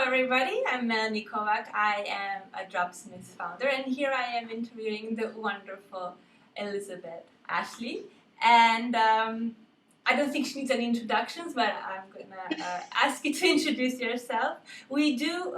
everybody, I'm Melanie Kovac. I am a Dropsmith founder, and here I am interviewing the wonderful Elizabeth Ashley. And I don't think she needs any introductions, but I'm going to ask you to introduce yourself. We do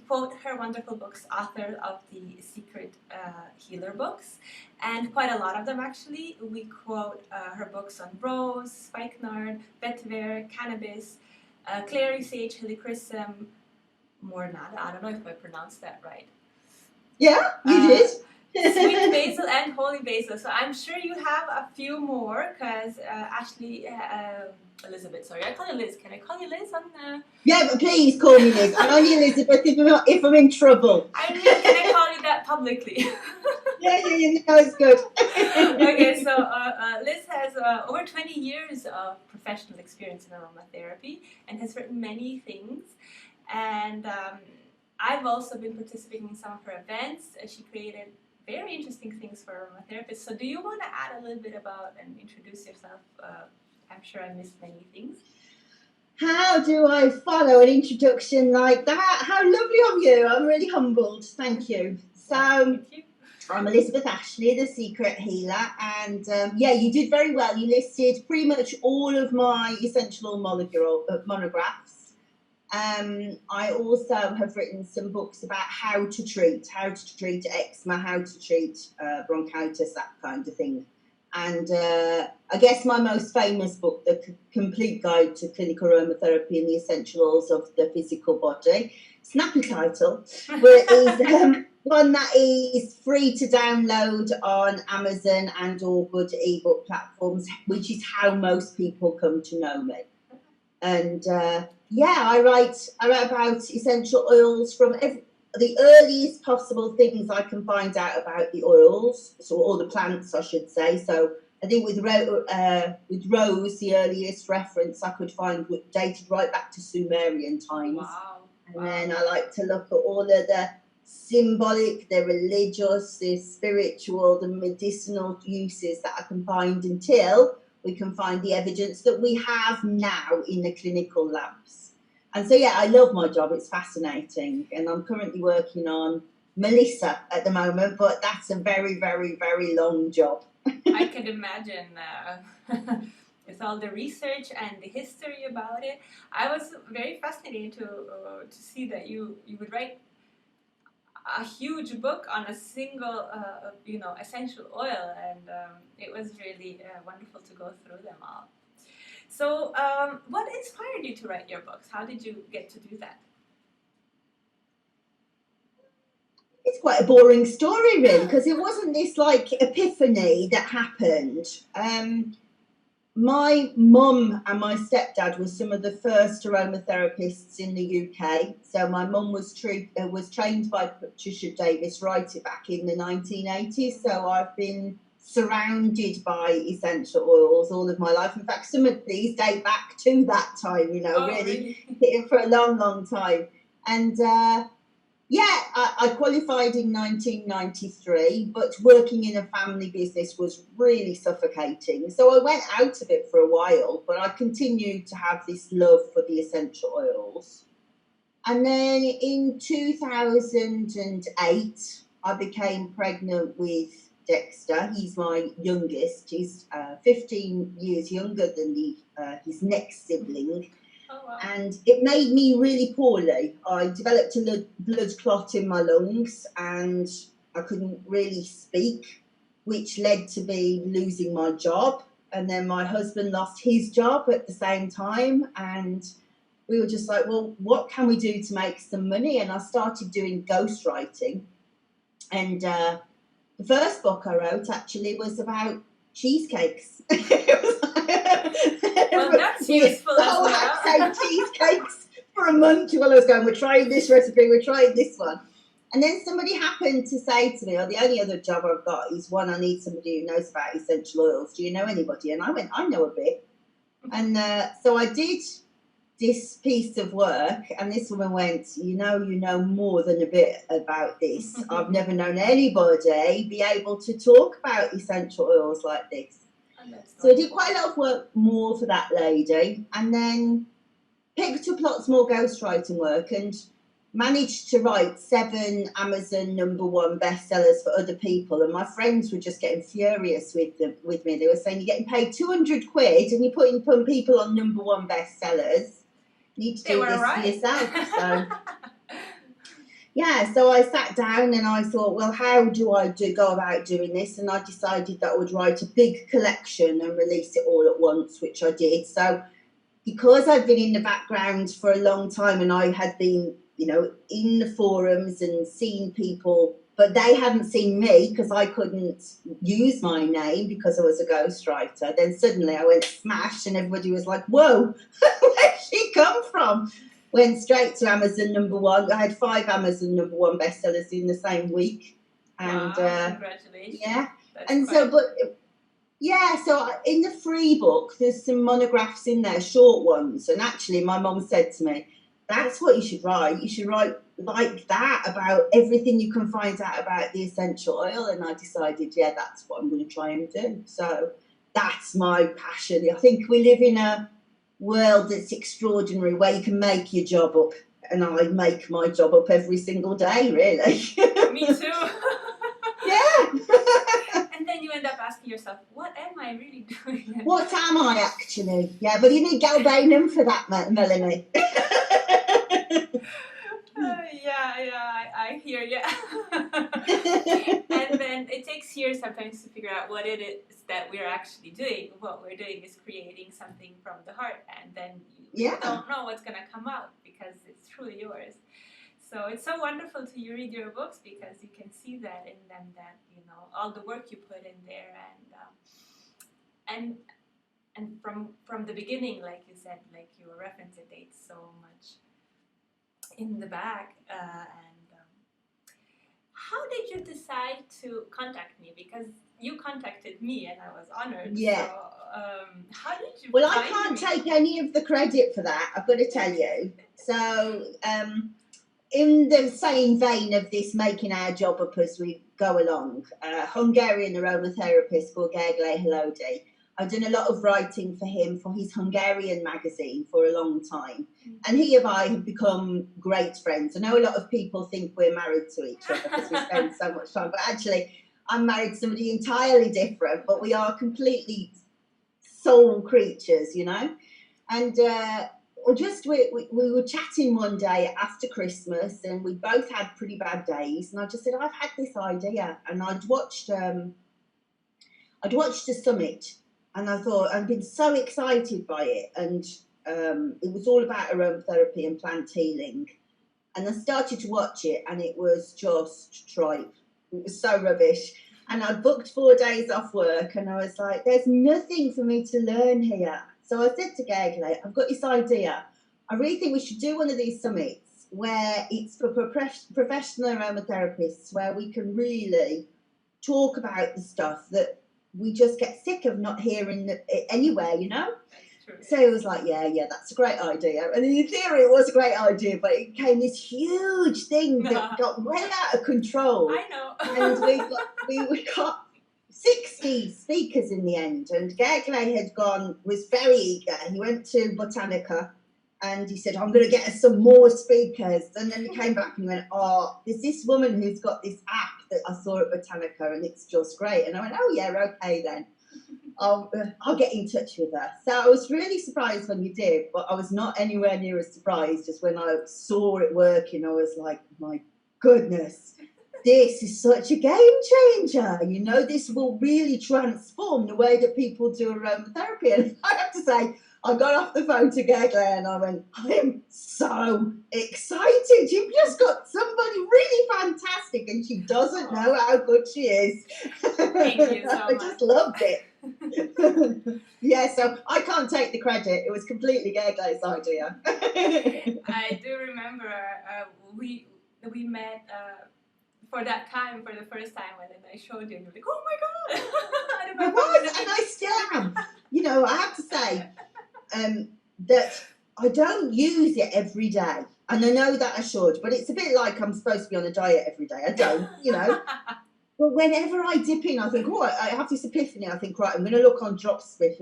quote her wonderful books, author of the Secret Healer books, and quite a lot of them actually. We quote her books on rose, spikenard, vetiver, cannabis, clary sage, helichrysum, mornada. I don't know if I pronounced that right. Yeah, you did. Sweet basil and holy basil. So I'm sure you have a few more because Ashley, Elizabeth, sorry, I call you Liz. Can I call you Liz on? Yeah, but please call me Liz. I'm only Elizabeth if I'm in trouble. I mean, can I call you that publicly? Yeah, no, it's good. Okay, so Liz has over 20 years of professional experience in aromatherapy and has written many things. And I've also been participating in some of her events. She created very interesting things for aromatherapists. So do you want to add a little bit about and introduce yourself? I'm sure I missed many things. How do I follow an introduction like that? How lovely of you. I'm really humbled. Thank you. So, I'm Elizabeth Ashley, the Secret Healer. And yeah, you did very well. You listed pretty much all of my essential monographs. I also have written some books about how to treat eczema, how to treat bronchitis, that kind of thing. And I guess my most famous book, The Complete Guide to Clinical Aromatherapy and the Essential Oils of the Physical Body, snappy title, but is one that is free to download on Amazon and all good ebook platforms, which is how most people come to know me. And yeah, I write about essential oils from the earliest possible things I can find out about the oils, or the plants, I should say. So I think with rose, the earliest reference I could find dated right back to Sumerian times. Wow. And then I like to look at all of the symbolic, the religious, the spiritual, the medicinal uses that I can find until we can find the evidence that we have now in the clinical labs. And so, yeah, I love my job. It's fascinating. And I'm currently working on Melissa at the moment, but that's a very, very, very long job. I can imagine with all the research and the history about it. I was very fascinated to see that you would write a huge book on a single, essential oil, and it was really wonderful to go through them all. So, what inspired you to write your books? How did you get to do that? It's quite a boring story, really, because it wasn't this like epiphany that happened. My mum and my stepdad were some of the first aromatherapists in the UK. So my mum was trained by Patricia Davis right back in the 1980s. So I've been surrounded by essential oils all of my life. In fact, some of these date back to that time, really for a long, long time. And yeah, I qualified in 1993, but working in a family business was really suffocating. So I went out of it for a while, but I continued to have this love for the essential oils. And then in 2008, I became pregnant with Dexter. He's my youngest. He's 15 years younger than his next sibling. Oh, wow. And it made me really poorly. I developed a blood clot in my lungs and I couldn't really speak, which led to me losing my job. And then my husband lost his job at the same time. And we were just like, well, what can we do to make some money? And I started doing ghostwriting. And the first book I wrote actually was about cheesecakes. Well, that's useful as well. Ate cheesecakes for a month while I was going, we're trying this recipe, we're trying this one. And then somebody happened to say to me, the only other job I've got is one, I need somebody who knows about essential oils. Do you know anybody? And I went, I know a bit. And so I did this piece of work, and this woman went, you know more than a bit about this. I've never known anybody be able to talk about essential oils like this. So I did quite a lot of work more for that lady. And then picked up lots more ghostwriting work and managed to write 7 Amazon #1 bestsellers for other people. And my friends were just getting furious with me. They were saying, you're getting paid 200 quid and you're putting people on #1 bestsellers. You need to do this for yourself. So yeah, so I sat down and I thought, well, how do I go about doing this? And I decided that I would write a big collection and release it all at once, which I did. So because I'd been in the background for a long time and I had been, in the forums and seen people, but they hadn't seen me because I couldn't use my name because I was a ghostwriter. Then suddenly I went smash and everybody was like, whoa, where'd she come from? Went straight to Amazon #1. I had 5 Amazon #1 bestsellers in the same week. And wow, congratulations. Yeah. That's and so, so in the free book, there's some monographs in there, short ones. And actually, my mum said to me, that's what you should write. You should write like that about everything you can find out about the essential oil. And I decided, yeah, that's what I'm going to try and do. So that's my passion. I think we live in a world that's extraordinary where you can make your job up. And I make my job up every single day, really. Me too. Yeah. And then you end up asking yourself, what am I really doing? What am I actually? Yeah, but you need galbanum for that, Melanie. I hear you. And then it takes years sometimes to figure out what it is that we're actually doing. What we're doing is creating something from the heart, and then you don't know what's going to come out because it's truly yours. So it's so wonderful to read your books because you can see that in them, that all the work you put in there, and from the beginning, like you said, like you reference the dates so much in the back. How did you decide to contact me? Because you contacted me and I was honored. Yeah. So, how did you? Well, I can't take any of the credit for that, I've got to tell you. So, in the same vein of this making our job up as we go along, a Hungarian aromatherapist called Gergely Halodi, I've done a lot of writing for him for his Hungarian magazine for a long time. And he and I have become great friends. I know a lot of people think we're married to each other because we spend so much time, but actually I'm married to somebody entirely different, but we are completely soul creatures, And we were chatting one day after Christmas and we both had pretty bad days. And I just said, I've had this idea. And I'd watched a summit. And I thought, I've been so excited by it. And it was all about aromatherapy and plant healing. And I started to watch it and it was just tripe. It was so rubbish. And I booked 4 days off work and I was like, there's nothing for me to learn here. So I said to Gergely, I've got this idea. I really think we should do one of these summits where it's for professional aromatherapists, where we can really talk about the stuff that we just get sick of not hearing anywhere, So it was like, yeah, that's a great idea. And in theory, it was a great idea, but it became this huge thing that got way out of control. I know. And we got 60 speakers in the end. And Gergely was very eager. He went to Botanica and he said, I'm going to get us some more speakers. And then he came back and went, there's this woman who's got this app that I saw at Botanica and it's just great. And I went, oh, yeah, okay then. I'll get in touch with her. So I was really surprised when you did, but I was not anywhere near as surprised as when I saw it working. I was like, my goodness, this is such a game changer. This will really transform the way that people do aromatherapy. And I have to say, I got off the phone to Gergely and I went, I am so excited. You've just got somebody really fantastic and she doesn't know how good she is. Thank you so much. I just loved it. Yeah, so I can't take the credit. It was completely Gergely's idea. I do remember we met for that time, for the first time, and then I showed you and you're like, oh my God. I was, and I still am. I have to say, that I don't use it every day. And I know that I should, but it's a bit like I'm supposed to be on a diet every day. I don't, But whenever I dip in, I think, I have this epiphany. I think, right, I'm going to look on Dropsmith.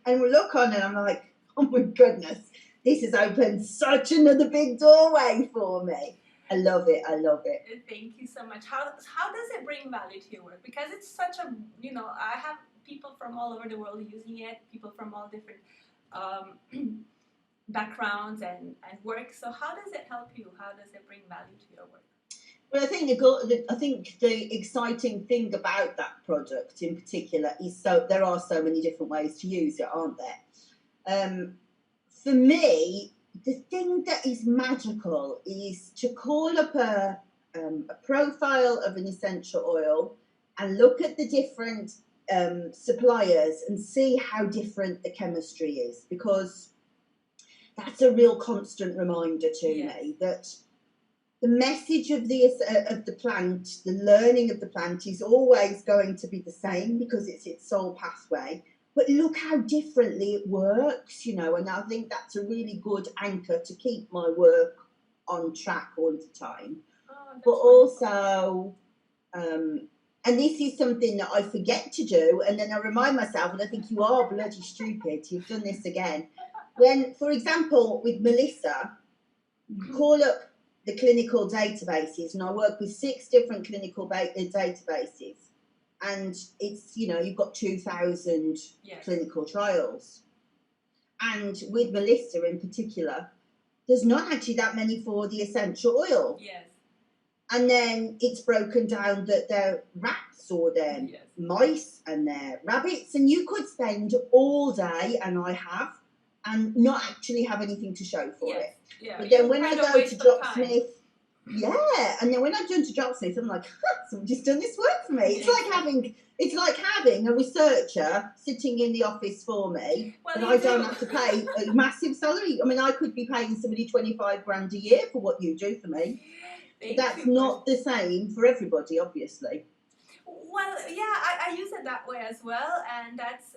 And we look on it and I'm like, oh my goodness, this has opened such another big doorway for me. I love it. I love it. Thank you so much. How does it bring value to your work? Because it's such a, I have people from all over the world using it, people from all different backgrounds and work. So how does it help you? How does it bring value to your work? Well, I think the exciting thing about that product in particular is there are so many different ways to use it, aren't there? For me, the thing that is magical is to call up a profile of an essential oil and look at the different suppliers and see how different the chemistry is, because that's a real constant reminder to me that the message of the plant, the learning of the plant, is always going to be the same because it's its sole pathway. But look how differently it works, and I think that's a really good anchor to keep my work on track all the time. But also, and this is something that I forget to do, and then I remind myself, and I think, you are bloody stupid, you've done this again. When, for example, with Melissa, call up the clinical databases, and I work with 6 different clinical databases, and it's, you've got 2,000 clinical trials, and with Melissa in particular, there's not actually that many for the essential oil. And then it's broken down that they're rats or they're mice and they're rabbits, and you could spend all day, and I have, and not actually have anything to show for it. But then when I go to Dropsmith, and then when I go to Dropsmith, I'm like, somebody's done this work for me. It's like having a researcher sitting in the office for me, and I don't have to pay a massive salary. I mean, I could be paying somebody 25 grand a year for what you do for me. But that's not the same for everybody, obviously. Well, I use it that way as well, and that's.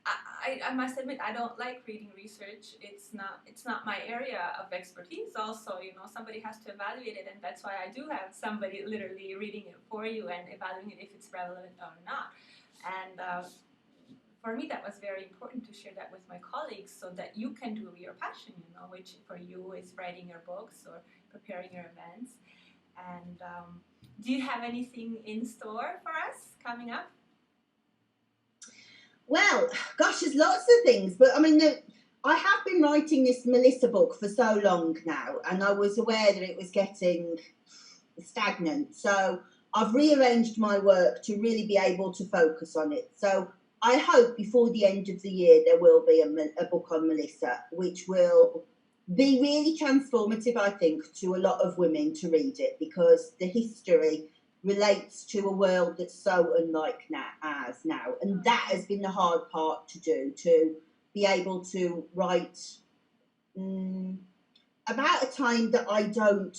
I must admit, I don't like reading research. It's not my area of expertise. Also, somebody has to evaluate it, and that's why I do have somebody literally reading it for you and evaluating it if it's relevant or not. And for me, that was very important to share that with my colleagues, so that you can do your passion, which for you is writing your books or preparing your events. And do you have anything in store for us coming up? Well, gosh, there's lots of things, but I mean, I have been writing this Melissa book for so long now, and I was aware that it was getting stagnant. So I've rearranged my work to really be able to focus on it. So I hope before the end of the year there will be a book on Melissa, which will be really transformative, I think, to a lot of women to read it, because the history relates to a world that's so unlike ours now, and that has been the hard part to do, to be able to write about a time that I don't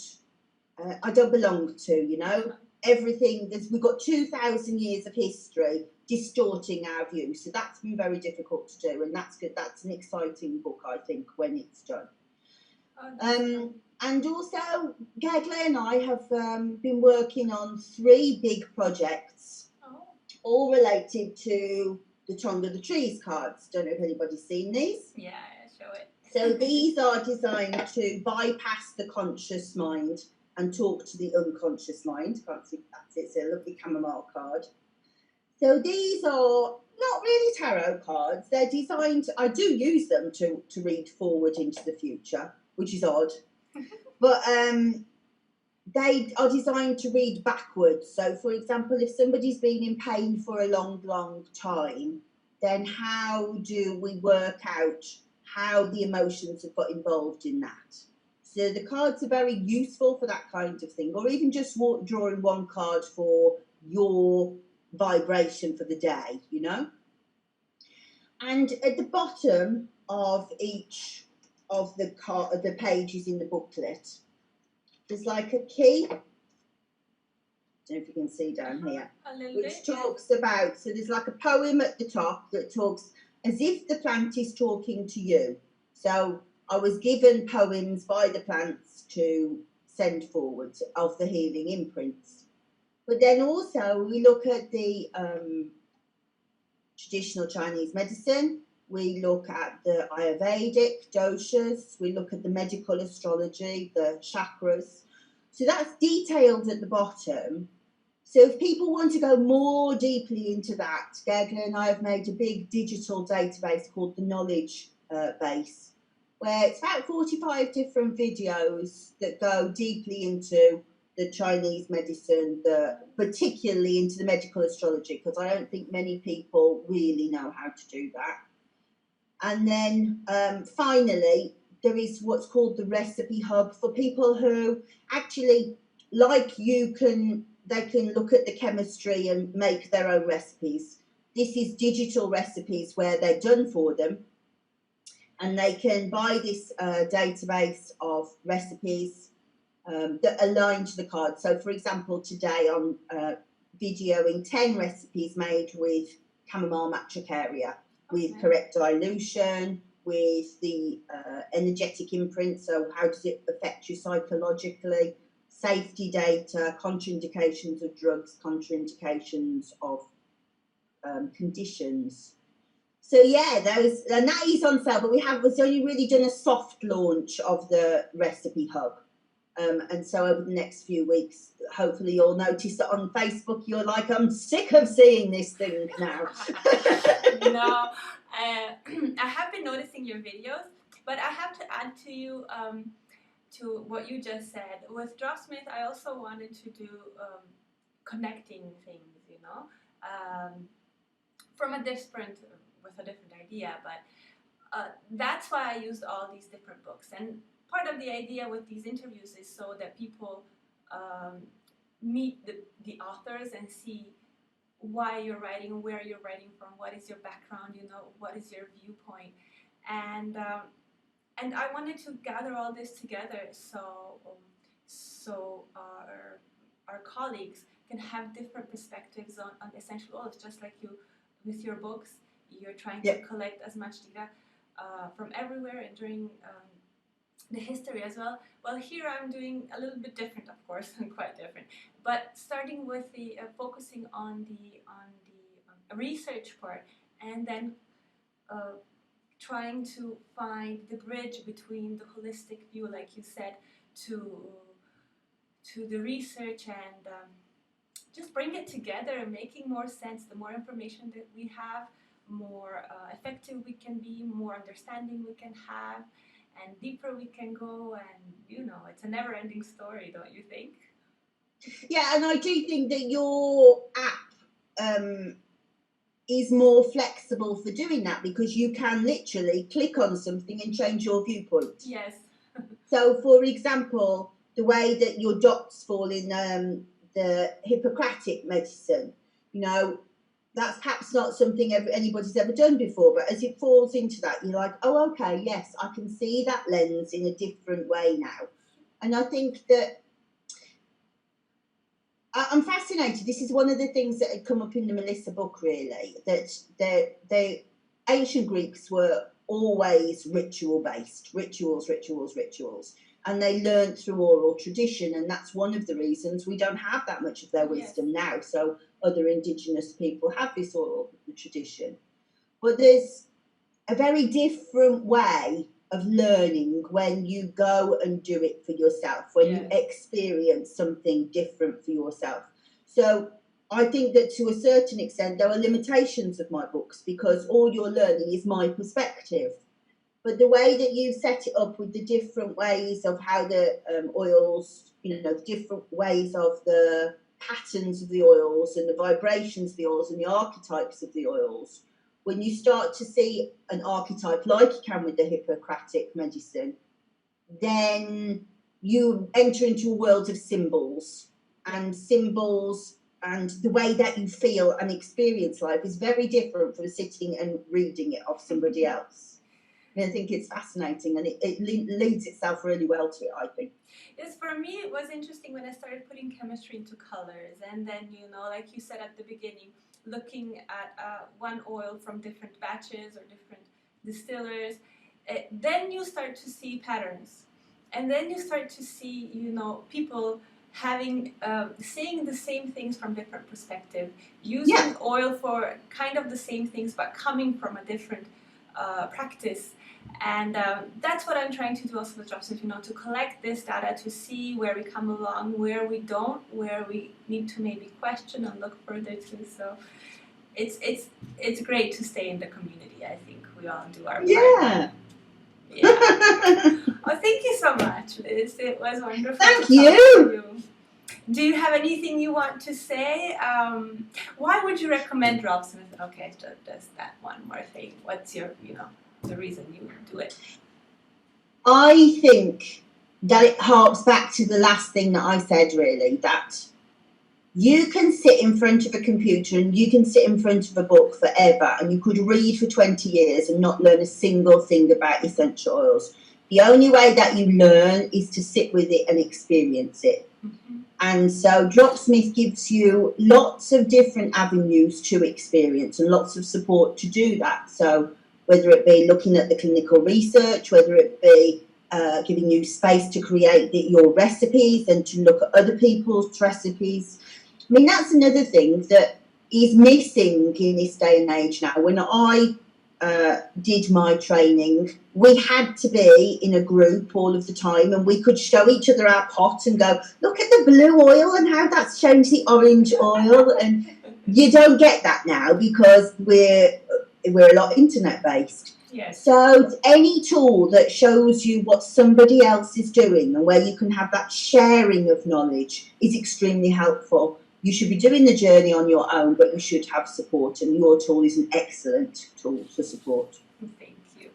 belong to. Everything, we've got 2,000 years of history distorting our view, so that's been very difficult to do, and that's good. That's an exciting book, I think, when it's done. And also, Gagley and I have been working on 3 big projects, all related to the Tongue of the Trees cards. Don't know if anybody's seen these. Yeah, show it. So these are designed to bypass the conscious mind and talk to the unconscious mind. Can't see, that's it. It's a lovely chamomile card. So these are not really tarot cards. They're designed, I do use them to read forward into the future, which is odd. But they are designed to read backwards. So, for example, if somebody's been in pain for a long, long time, then how do we work out how the emotions have got involved in that? So the cards are very useful for that kind of thing, or even just drawing one card for your vibration for the day, And at the bottom of each of the pages in the booklet, there's like a key. I don't know if you can see down here, which talks about, so there's like a poem at the top that talks as if the plant is talking to you. So I was given poems by the plants to send forward of the healing imprints. But then also we look at the traditional Chinese medicine, we look at the Ayurvedic doshas, we look at the medical astrology, the chakras. So that's detailed at the bottom. So if people want to go more deeply into that, Gergely and I have made a big digital database called the Knowledge Base, where it's about 45 different videos that go deeply into the Chinese medicine, particularly into the medical astrology, because I don't think many people really know how to do that. And then finally, there is what's called the Recipe Hub for people who actually, like you, they can look at the chemistry and make their own recipes. This is digital recipes where they're done for them, and they can buy this database of recipes that align to the card. So, for example, today I'm videoing 10 recipes made with chamomile matricaria, with correct dilution, with the energetic imprint, so how does it affect you psychologically, safety data, contraindications of drugs, contraindications of conditions. So yeah, and that is on sale, but we've only really done a soft launch of the Recipe Hub. And so over the next few weeks, hopefully you'll notice that on Facebook you're like, I'm sick of seeing this thing now. No, I have been noticing your videos, but I have to add to you to what you just said. With Dropsmith, I also wanted to do connecting things, you know, with a different idea, but that's why I used all these different books. And part of the idea with these interviews is so that people meet the authors and see why you're writing, where you're writing from, what is your background, you know, what is your viewpoint. And I wanted to gather all this together so our colleagues can have different perspectives on essential oils, just like you with your books. You're trying to collect as much data from everywhere and during the history as well. Well, here I'm doing a little bit different, of course, and quite different. But starting with the focusing on the research part, and then trying to find the bridge between the holistic view, like you said, to the research, and just bring it together and making more sense. The more information that we have, more effective we can be, more understanding we can have, and deeper we can go. And you know, it's a never-ending story, don't you think? Yeah, and I do think that your app is more flexible for doing that, because you can literally click on something and change your viewpoint. Yes. So, for example, the way that your dots fall in the Hippocratic medicine, you know, that's perhaps not something anybody's ever done before, but as it falls into that, you're like, oh, okay, yes, I can see that lens in a different way now. And I think that I'm fascinated. This is one of the things that had come up in the Melissa book, really, that the ancient Greeks were always ritual-based, rituals, and they learned through oral tradition, and that's one of the reasons we don't have that much of their wisdom now. So other indigenous people have this oral tradition. But there's a very different way of learning when you go and do it for yourself, when you experience something different for yourself. So I think that to a certain extent there are limitations of my books, because all you're learning is my perspective. But the way that you set it up with the different ways of how the oils, you know, the different ways of the patterns of the oils and the vibrations of the oils and the archetypes of the oils, when you start to see an archetype like you can with the Hippocratic medicine, then you enter into a world of symbols, and the way that you feel and experience life is very different from sitting and reading it off somebody else. And I think it's fascinating, and it leads itself really well to it, I think. Yes, for me it was interesting when I started putting chemistry into colors, and then, you know, like you said at the beginning, looking at one oil from different batches or different distillers, then you start to see patterns, and then you start to see, you know, people having saying the same things from different perspective, using oil for kind of the same things but coming from a different practice. And that's what I'm trying to do also with Dropsmith, to collect this data, to see where we come along, where we don't, where we need to maybe question and look further to. So it's great to stay in the community. I think we all do our part. Yeah. Oh, thank you so much, Liz. It was wonderful. Thank to you. talk to you. Do you have anything you want to say? Why would you recommend Dropsmith? Okay, just that one more thing. What's your, the reason you do it? I think that it harks back to the last thing that I said, really, that you can sit in front of a computer and you can sit in front of a book forever and you could read for 20 years and not learn a single thing about essential oils. The only way that you learn is to sit with it and experience it. Mm-hmm. And so Dropsmith gives you lots of different avenues to experience and lots of support to do that. So whether it be looking at the clinical research, whether it be giving you space to create your recipes and to look at other people's recipes. I mean, that's another thing that is missing in this day and age now. When I did my training, we had to be in a group all of the time and we could show each other our pot and go, look at the blue oil and how that's changed the orange oil. And you don't get that now because we're a lot internet based. Yes. So any tool that shows you what somebody else is doing and where you can have that sharing of knowledge is extremely helpful. You should be doing the journey on your own, but you should have support, and your tool is an excellent tool for support. Thank you.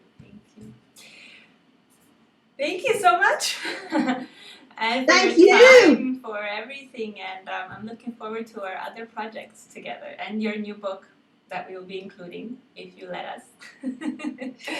Thank you so much. And thank your you time for everything, and I'm looking forward to our other projects together and your new book that we will be including if you let us.